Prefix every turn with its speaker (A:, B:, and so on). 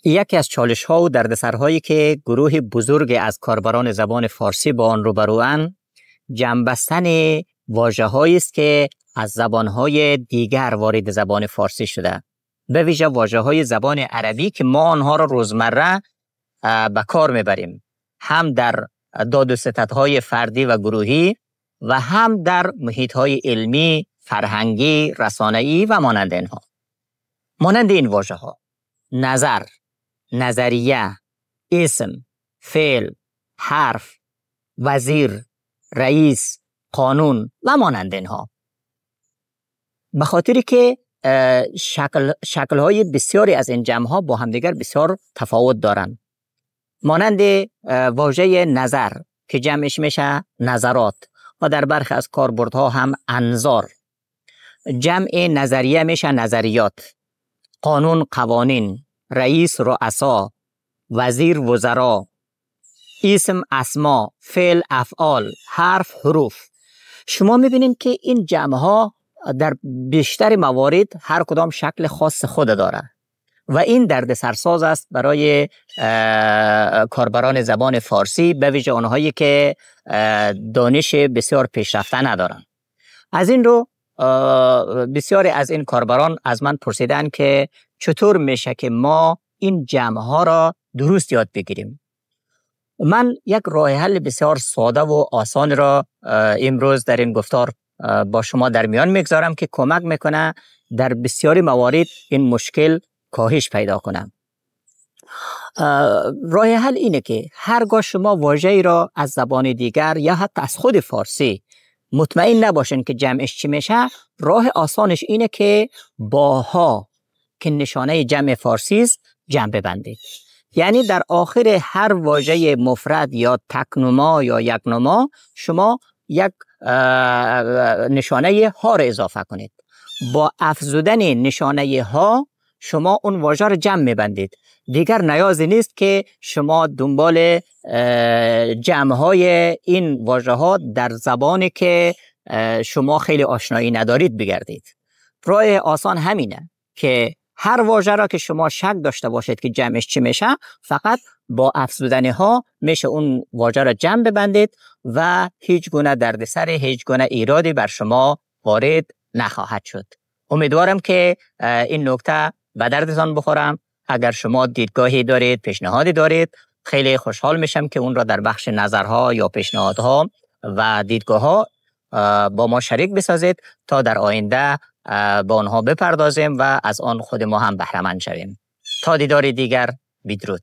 A: یکی از چالش ها و دردسرهایی که گروه بزرگ از کاربران زبان فارسی با آن روبروان جمع بستن واژه‌هایی است که از زبان‌های دیگر وارد زبان فارسی شده، به ویژه واژه‌های زبان عربی که ما آنها را روزمره به کار میبریم، هم در داد و ستدهای فردی و گروهی و هم در محیط‌های علمی، فرهنگی، رسانه‌ای و مانند اینها. مانند این واژه‌ها: نظر، نظریه، اسم، فعل، حرف، وزیر، رئیس، قانون و مانند اینها. به خاطری که شکل‌های بسیاری از این جمع‌ها با همدیگر بسیار تفاوت دارند. مانند واژه نظر که جمعش میشه نظرات و در برخی از کاربردها هم انظار. جمع نظریه میشه نظریات، قانون قوانین، رئیس رؤسا، وزیر وزرا، اسم اسما، فعل افعال، حرف حروف. شما میبینید که این جمع‌ها در بیشتر موارد هر کدام شکل خاص خود داره و این دردسرساز است برای کاربران زبان فارسی، به ویژه آنهایی که دانش بسیار پیشرفته ندارند. از این رو بسیاری از این کاربران از من پرسیدن که چطور میشه که ما این جمع‌ها را درست یاد بگیریم. من یک راه حل بسیار ساده و آسان را امروز در این گفتار با شما در میان میگذارم که کمک میکنه در بسیاری موارد این مشکل کاهش پیدا کنم. راه حل اینه که هرگاه شما واژه‌ای را از زبان دیگر یا حتی از خود فارسی مطمئن نباشین که جمعش چی میشه، راه آسانش اینه که با ها که نشانه جمع فارسی است جمع ببندید. یعنی در آخر هر واژه مفرد یا تکنما یا یکنما شما یک نشانه ها را اضافه کنید. با افزودن نشانه ها شما اون واژه را جمع میبندید. دیگر نیازی نیست که شما دنبال جمع های این واژه ها در زبانی که شما خیلی آشنایی ندارید بگردید. راه آسان همینه که هر واژه را که شما شک داشته باشید که جمعش چی میشه، فقط با افزودن ها میشه اون واژه را جمع ببندید و هیچ گونه دردسر، هیچ گونه ایرادی بر شما وارد نخواهد شد. امیدوارم که این نکته به دردتان بخورم. اگر شما دیدگاهی دارید، پیشنهادی دارید، خیلی خوشحال میشم که اون را در بخش نظرها یا پیشنهادها و دیدگاهها با ما شریک بسازید تا در آینده با آنها بپردازیم و از آن خود ما هم بهره مند شویم. تا دیدار دیگر، بدرود.